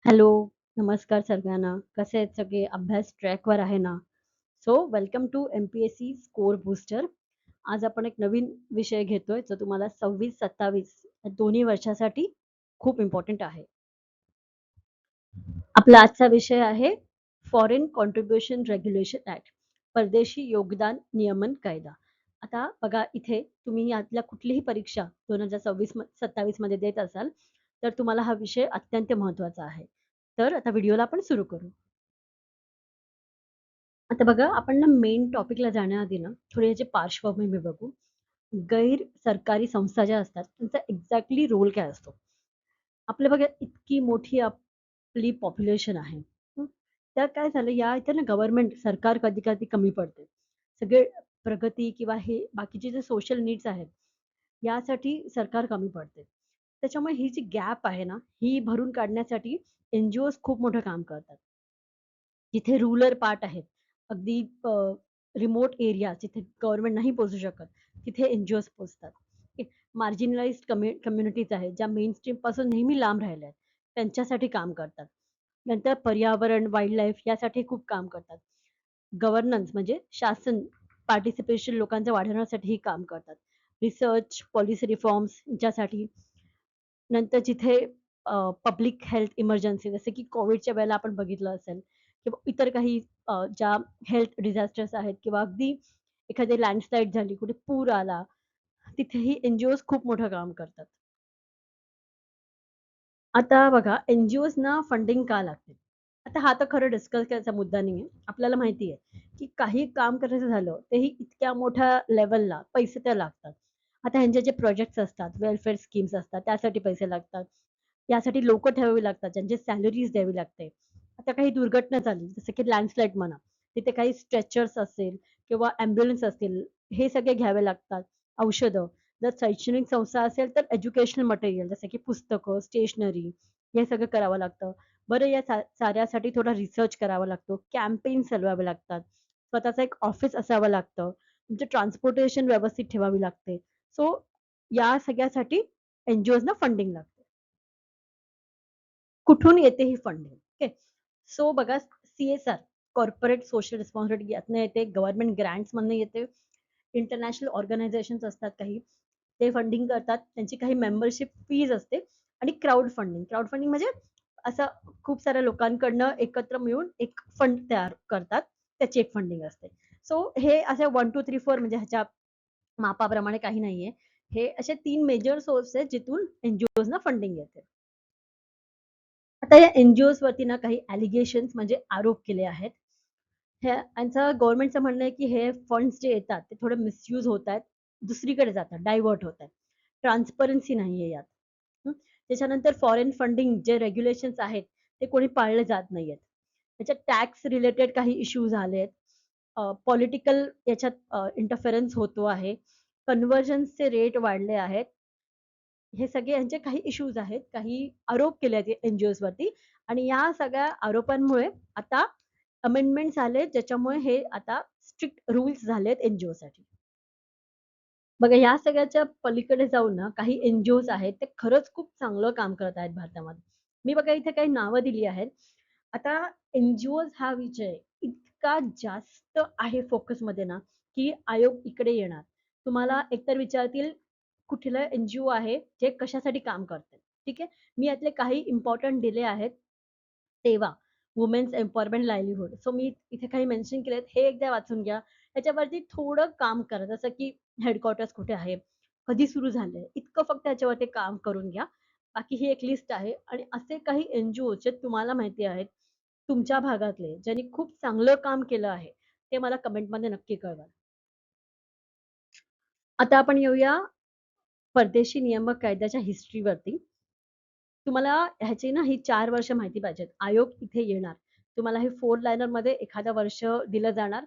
Hello, नमस्कार सगळ्यांना. कसे आहेत सगळे? अभ्यास ट्रॅकवर आहे ना? So welcome to MPSC score booster. आज आपण एक नवीन विषय घेतोय, जो तुम्हाला 26-27 या दोन्ही वर्षासाठी खूप इम्पॉर्टंट आहे. आपला आजचा विषय आहे फॉरेन कॉन्ट्रिब्युशन रेग्युलेशन ॲक्ट, परदेशी योगदान नियमन कायदा. आता बघा इथे तुम्ही यातल्या कुठलीही परीक्षा 2026-27 मध्ये देत असाल, तर तुम्हाला हा विषय अत्यंत महत्त्वाचा आहे. तर आता व्हिडिओला आपण सुरू करू. आता बघा आपण ना मेन टॉपिकला जाण्याआधी ना थोडी याची पार्श्वभूमी बघू. गैर सरकारी संस्था ज्या असतात त्यांचा एक्झॅक्टली रोल काय असतो. आपल्या बघा इतकी मोठी आपली पॉप्युलेशन आहे. हं. त्यात काय झालं या इथे ना गव्हर्नमेंट सरकार कधी-कधी कमी पडते. सगळे प्रगती किंवा हे बाकीचे जे सोशल नीड्स आहेत, यासाठी सरकार कमी पडते. त्याच्यामुळे ही जी गॅप आहे ना, ही भरून काढण्यासाठी एन-जी-ओज खूप मोठं काम करतात. जिथे रुरल पार्ट आहेत, अगदी रिमोट एरिया जिथे गव्हर्नमेंट नाही पोहोचू शकत, तिथे एन-जी-ओज पोहोचतात. मार्जिनलाइज्ड कम्युनिटीज आहेत, ज्या मेनस्ट्रीमपासून नेहमी लांब राहिल्या आहेत, त्यांच्यासाठी काम करतात. नंतर पर्यावरण, वाईल्डलाईफ यासाठी खूप काम करतात. गव्हर्नन्स म्हणजे शासन, पार्टिसिपेशन लोकांचं वाढवण्यासाठीही काम करतात. रिसर्च, पॉलिसी रिफॉर्म्स याच्यासाठी. नंतर जिथे पब्लिक हेल्थ इमर्जन्सी जसं की कोविडच्या वेळेला आपण बघितलं असेल किंवा इतर काही ज्या हेल्थ डिझास्टर्स आहेत किंवा अगदी एखादी लँडस्लाईड झाली, कुठे पूर आला, तिथेही एन-जी-ओज खूप मोठं काम करतात. आता बघा एन-जी-ओजना फंडिंग का लागते? आता हा तर खरं डिस्कस करायचा मुद्दा नाहीये. आपल्याला माहिती आहे, की काही काम करायचं झालं, तेही इतक्या मोठ्या लेव्हलला पैसे तर लागतात. आता ह्यांचे जे प्रोजेक्ट्स असतात, वेलफेअर स्कीम्स असतात, त्यासाठी पैसे लागतात. यासाठी लोकं ठेवावी लागतात, ज्यांची सॅलरीज द्यावी लागते. आता काही दुर्घटना झाली, जसं की लँडस्लाईड म्हणा, तिथे काही स्ट्रेचर्स असेल किंवा ॲम्ब्युलन्स असतील, हे सगळे घ्यावे लागतात. औषधं, जर शैक्षणिक संस्था असेल, तर एज्युकेशनल मटेरियल जसं की पुस्तकं, स्टेशनरी हे सगळं करावं लागतं. बरं या साऱ्यासाठी थोडा रिसर्च करावा लागतो. कॅम्पेन चालवावे लागतात. स्वतःचं एक ऑफिस असावं लागतं. तुमचं ट्रान्सपोर्टेशन व्यवस्थित ठेवावी लागते. सो या सगळ्यासाठी एन-जी-ओजना फंडिंग लागते. कुठून येते ही फंडिंग? ओके. सो बघा सी-एस-आर कॉर्पोरेट सोशल रिस्पॉन्सिबिलिटी यातनं येते, गव्हर्नमेंट ग्रँट्समधनं येते. इंटरनॅशनल ऑर्गनायझेशन्स असतात काही, ते फंडिंग करतात. त्यांची काही मेंबरशिप फीज असते आणि क्राउड फंडिंग. क्राउड फंडिंग म्हणजे असं खूप साऱ्या लोकांकडनं एकत्र मिळून एक फंड तयार करतात. त्याची एक फंडिंग असते. सो हे असे 1, 2, 3, 4 म्हणजे ह्याच्या मापाप्रमाणे काही नाहीये. हे असे 3 मेजर सोर्स आहेत जिथून एन-जी-ओजना फंडिंग येते. आता या एन-जी-ओजवरती ना काही ॲलिगेशन्स म्हणजे आरोप केले आहेत. यांचं गव्हर्नमेंटचं म्हणणं आहे, की हे फंड्स जे येतात ते थोडे मिसयूज होतायत, दुसरीकडे जातात, डायव्हर्ट होतायत. ट्रान्सपरन्सी नाहीये यात. हं. त्याच्यानंतर फॉरेन फंडिंग जे रेग्युलेशन्स आहेत, ते कोणी पाळले जात नाहीयेत. त्याच्यात टॅक्स रिलेटेड काही इश्यूज आलेत. पॉलिटिकल याच्यात इंटरफेरन्स होतो आहे. कन्व्हर्जन्सचे रेट वाढले आहेत. हे सगळे यांचे काही इश्यूज आहेत. काही आरोप केले आहेत एन-जी-ओजवरती आणि या सगळ्या आरोपांमुळे आता अमेंडमेंट्स आले, ज्याच्यामुळे हे आता स्ट्रिक्ट रूल्स झालेत एन-जी-ओसाठी. बघा या सगळ्याच्या पलीकडे जाऊन ना काही एन-जी-ओज आहेत, ते खरंच खूप चांगलं काम करत आहेत भारतामध्ये. मी बघा इथे काही नावं दिली आहेत. आता एन-जी-ओज हा विषय इतका जास्त आहे फोकसमध्ये ना, की आयोग इकडे येणार. तुम्हाला एकतर विचारतील, कुठलं एन-जी-ओ आहे, जे कशासाठी काम करतंय, ठीक आहे. मी यातले काही इम्पोर्टंट दिले आहेत. तेव्हा वुमेन्स एम्पॉवरमेंट लाईव्हलीहूड. सो मी इथे काही मेन्शन केलेत, हे एकदा वाचून घ्या. त्याच्यावरती थोडं काम करा. जसं की हेडक्वार्टर्स कुठे आहे? कधी सुरू झालंय? इतकं फक्त ह्याच्यावरती काम करून घ्या. बाकी ही एक लिस्ट आहे आणि असे काही एन-जी-ओ जे तुम्हाला माहिती आहेत, तुमच्या भागातले, ज्यांनी खूप चांगलं काम केलं आहे, ते मला कमेंटमध्ये नक्की कळवा. आता आपण येऊया परदेशी नियामक कायद्याच्या हिस्ट्रीवरती. तुम्हाला ह्याची ना ही 4 वर्ष माहिती पाहिजेत. आयोग इथे येणार. तुम्हाला हे 4 लाइनरमध्ये एखादं वर्ष दिलं जाणार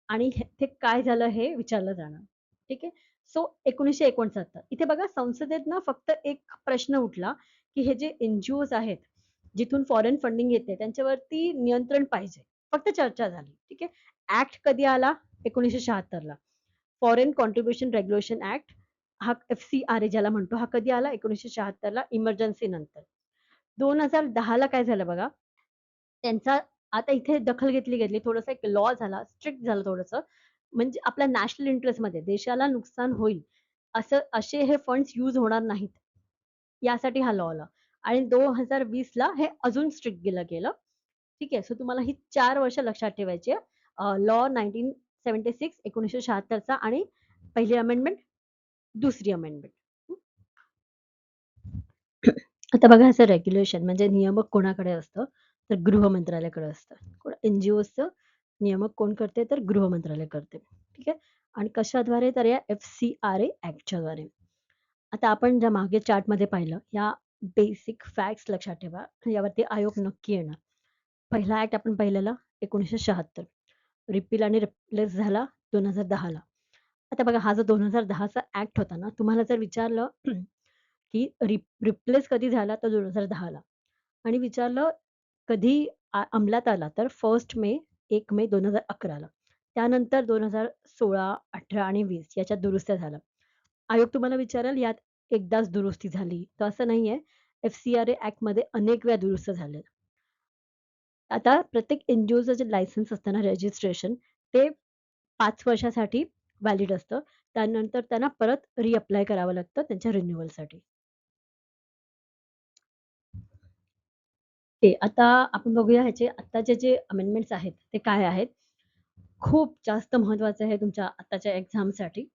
आणि ते काय झालं हे विचारलं जाणार. ठीक आहे. सो 1969 इथे बघा संसदेत ना फक्त एक प्रश्न उठला, की हे जे एन-जी-ओज आहेत, जिथून फॉरेन फंडिंग येते त्यांच्यावरती नियंत्रण पाहिजे. फक्त चर्चा झाली. ठीक आहे. ॲक्ट कधी आला? 1976 ला. फॉरेन कॉन्ट्रिब्युशन रेग्युलेशन ॲक्ट हा एफ-सी-आर-ए ज्याला म्हणतो, हा कधी आला? 1976 ला इमर्जन्सी नंतर. 2010ला काय झालं बघा, त्यांचा आता इथे दखल घेतली. थोडंसं एक लॉ झाला, स्ट्रिक्ट झालं थोडंसं. म्हणजे आपल्या नॅशनल इंटरेस्टमध्ये देशाला नुकसान होईल, असे हे फंड्स यूज होणार नाहीत. यासाठी हा लॉ आला आणि 2020ला हे अजून स्ट्रिक्ट केलं गेलं. ठीक आहे. सो तुम्हाला ही 4 वर्ष लक्षात ठेवायची आहे. लॉ 1976 1976 चा आणि पहिली अमेंडमेंट, दुसरी अमेंडमेंट. आता बघा असं रेग्युलेशन म्हणजे नियामक कोणाकडे असतं? तर गृह मंत्रालयाकडे असतं. एन-जी-ओजचं नियामक कोण करते? तर गृह मंत्रालय करते. ठीक आहे. आणि कशाद्वारे? तर या एफ-सी-आर-ए ॲक्टच्या द्वारे. आता आपण ज्या मागे चार्टमध्ये पाहिलं, या बेसिक फॅक्ट्स लक्षात ठेवा. यावरती आयोग नक्की येणार. पहिला ॲक्ट आपण पाहिलेला 1976. रिपील आणि रिप्लेस झाला 2010ला. आता बघा हा जो 2010चा ॲक्ट होता ना, तुम्हाला जर विचारलं की रिप्लेस कधी झाला तर 2010ला आणि विचारलं कधी अंमलात आला तर 1 मे 2011ला. त्यानंतर 2016, 18 आणि 20 याच्यात दुरुस्त्या झाल्या. आयोग तुम्हाला विचारेल यात एकदाच दुरुस्ती झाली, तर असं नाहीये. एफ-सी-आर-ए ॲक्टमध्ये अनेक वेळा दुरुस्त झाल्या. आता प्रत्येक एन-जी-ओचं जे लायसन्स असतं ना रजिस्ट्रेशन, ते 5 वर्षासाठी व्हॅलिड असतं. त्यानंतर त्यांना परत रिअप्लाय करावं लागतं त्यांच्या रिन्यूअलसाठी. ते आता आपण बघूया ह्याचे आत्ताचे जे अमेंडमेंट्स आहेत, ते काय आहेत? खूप जास्त महत्त्वाचं आहे तुमच्या आत्ताच्या एक्झामसाठी.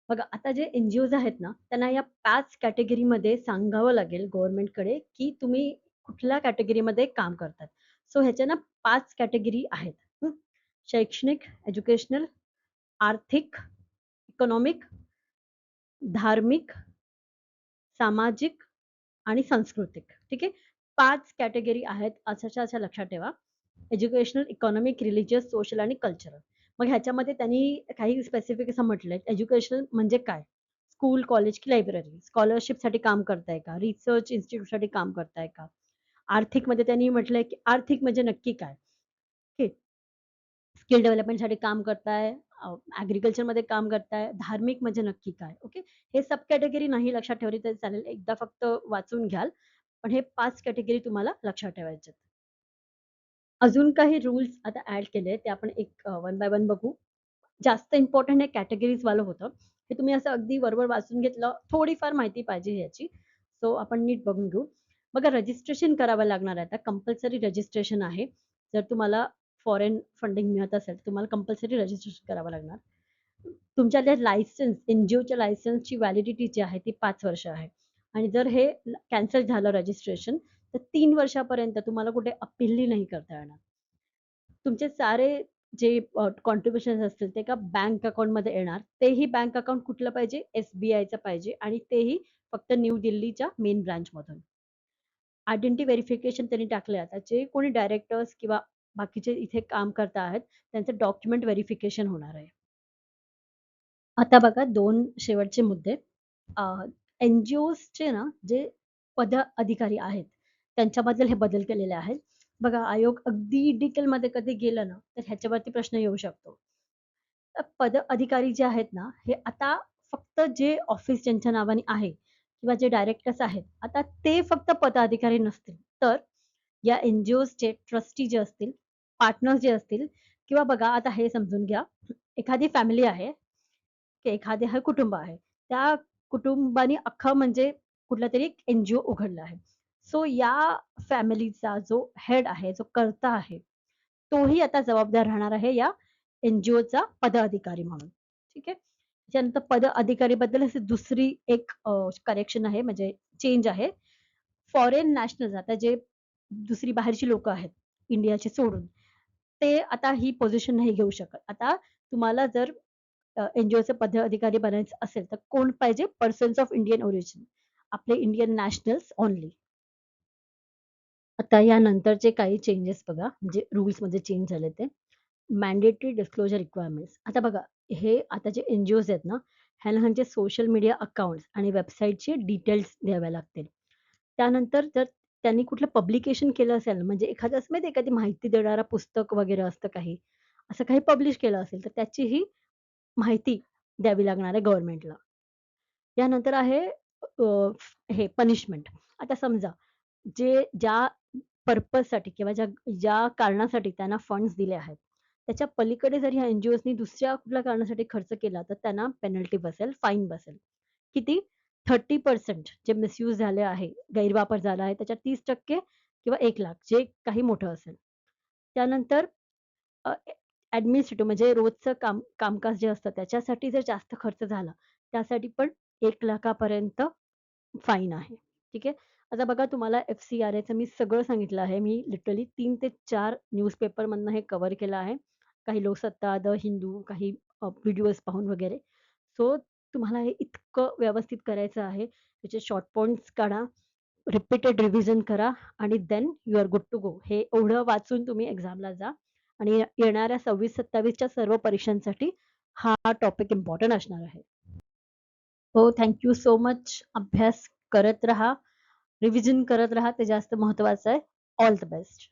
बघा आता जे एन-जी-ओज आहेत ना, त्यांना या 5 कॅटेगरीमध्ये सांगावं लागेल गव्हर्नमेंटकडे, की तुम्ही कुठल्या कॅटेगरीमध्ये काम करतात. सो ह्याच्या ना 5 कॅटेगरी आहेत. हं. शैक्षणिक, एज्युकेशनल, आर्थिक, इकॉनॉमिक, धार्मिक, सामाजिक आणि सांस्कृतिक. ठीक आहे. 5 कॅटेगरी आहेत अशाच्या अशा लक्षात ठेवा. एज्युकेशनल, इकॉनॉमिक, रिलिजियस, सोशल आणि कल्चरल. मग ह्याच्यामध्ये त्यांनी काही स्पेसिफिक असं म्हटलंय, एज्युकेशनल म्हणजे काय? स्कूल, कॉलेज की लायब्ररी. स्कॉलरशिपसाठी काम करताय का? रिसर्च इन्स्टिट्यूटसाठी काम करताय का? आर्थिकमध्ये त्यांनी म्हटलंय, की आर्थिक म्हणजे नक्की काय? ओके. स्किल डेव्हलपमेंटसाठी काम करताय, ॲग्रीकल्चरमध्ये काम करताय, धार्मिक म्हणजे नक्की काय? ओके. हे सब कॅटेगरी नाही लक्षात ठेवली तरी चालेल. एकदा फक्त वाचून घ्याल. पण हे 5 कॅटेगरी तुम्हाला लक्षात ठेवायचे आहेत. अजून काही रूल्स आता ॲड केले ते आपण एक वन बाय वन बघू. जास्त इम्पोर्टंट हे कॅटेगरीजवालं होतं. हे तुम्ही असं अगदी बरोबर वाचून घेतलं, थोडीफार माहिती पाहिजे याची. सो आपण नीट बघून घेऊ. बघा रजिस्ट्रेशन करावं लागणार आहे. आता कंपल्सरी रजिस्ट्रेशन आहे. जर तुम्हाला फॉरेन फंडिंग मिळत असेल, तर तुम्हाला कंपल्सरी रजिस्ट्रेशन करावं लागणार. तुमच्या त्या लायसन्स, एन-जी-ओच्या लायसन्सची व्हॅलिडिटी जी आहे ती 5 वर्ष आहे. आणि जर हे कॅन्सल झालं रजिस्ट्रेशन, तर 3 वर्षापर्यंत तुम्हाला कुठे अपीलही नाही करता येणार. तुमचे सारे जे कॉन्ट्रिब्युशन्स असतील ते एका बँक अकाउंटमध्ये येणार. तेही बँक अकाउंट कुठलं पाहिजे? एस-बी-आयचं पाहिजे आणि तेही फक्त न्यू दिल्लीच्या मेन ब्रांचमधून. आयडेंटिटी व्हेरिफिकेशन त्यांनी टाकलंय आता. जे कोणी डायरेक्टर्स किंवा बाकीचे इथे काम करत आहेत, त्यांचं डॉक्युमेंट व्हेरिफिकेशन होणार आहे. आता बघा 2 शेवटचे मुद्दे. अ, एन-जी-ओजचे ना जे पदाधिकारी आहेत, त्यांच्याबद्दल हे बदल केलेले आहेत. बघा आयोग अगदी डिटेलमध्ये कधी गेलं ना, तर ह्याच्यावरती प्रश्न येऊ शकतो. पदाधिकारी जे आहेत ना, हे आता फक्त जे ऑफिस ज्यांच्या नावाने आहे किंवा जे डायरेक्टर्स आहेत, आता ते फक्त पदाधिकारी नसतील. तर या एन-जी-ओजचे ट्रस्टी जे असतील, पार्टनर्स जे असतील किंवा बघा आता हे समजून घ्या, एखादी फॅमिली आहे, की एखादे हे कुटुंब आहे. त्या कुटुंबाने अख्खं म्हणजे कुठलातरी एक एन-जी-ओ उघडला आहे. सो या फॅमिलीचा जो हेड आहे, जो कर्ता आहे, तोही आता जबाबदार राहणार आहे या एन-जी-ओचा पदाधिकारी म्हणून. ठीक आहे. त्याच्यानंतर पदाधिकारीबद्दल अशी दुसरी एक करेक्शन आहे म्हणजे चेंज आहे. फॉरेन नॅशनल्स आता जे दुसरी बाहेरची लोकं आहेत, इंडियाची सोडून, ते आता ही पोझिशन नाही घेऊ शकत. आता तुम्हाला जर एन-जी-ओचे पदाधिकारी बनायचं असेल, तर कोण पाहिजे? Persons of Indian origin. आपले इंडियन नॅशनल्स ओन्ली. आता यानंतरचे काही चेंजेस बघा, म्हणजे रूल्समध्ये चेंज झाले ते. Mandatory disclosure requirements. आता बघा, हे आता जे एन-जी-ओज आहेत ना, ह्यांना ह्यांचे सोशल मीडिया अकाउंट्स आणि वेबसाईटचे डिटेल्स द्यावे लागतील. त्यानंतर जर त्यांनी कुठलं पब्लिकेशन केलं असेल, म्हणजे एखादं असं माहिती आहे एखादी माहिती देणारं पुस्तक वगैरे असतं काही, असं काही पब्लिश केलं असेल, तर त्याचीही माहिती द्यावी लागणार आहे गव्हर्नमेंटला. यानंतर आहे हे पनिशमेंट. आता समजा ज्या पर्पजसाठी किंवा ज्या ज्या कारणासाठी त्यांना फंड्स दिले आहेत, त्याच्या पलीकडे जर ह्या एन-जी-ओजनी दुसऱ्या कुठल्या कारणासाठी खर्च केला, तर त्यांना पेनल्टी बसेल, फाईन बसेल. किती? 30% जे मिसयूज झाले आहे, गैरवापर झाला आहे, त्याच्या 30% किंवा 1,00,000 जे काही मोठं असेल. त्यानंतर ॲडमिनिस्ट्रेटिव्ह म्हणजे रोजचं कामकाज जे असतं त्याच्यासाठी जर जास्त खर्च झाला, त्यासाठी पण 1,00,000 पर्यंत फाईन आहे. ठीक आहे. आता बघा तुम्हाला एफ-सी-आर-एचं मी सगळं सांगितलं आहे. मी लिटरली 3 ते 4 न्यूजपेपरमधनं हे कव्हर केलं आहे. काही लोकसत्ता, द हिंदू, काही व्हिडिओज पाहून वगैरे. सो तुम्हाला हे इतकं व्यवस्थित करायचं आहे. त्याचे शॉर्ट पॉइंट्स काढा, रिपीटेड रिव्हिजन करा आणि then you are good to go. हे एवढं वाचून तुम्ही एक्झामला जा आणि येणाऱ्या 26-27 च्या सर्व परीक्षांसाठी हा टॉपिक इम्पोर्टंट असणार आहे. हो, थँक यू सो मच. अभ्यास करत राहा, रिव्हिजन करत राहा. ते जास्त महत्त्वाचं आहे. All the best.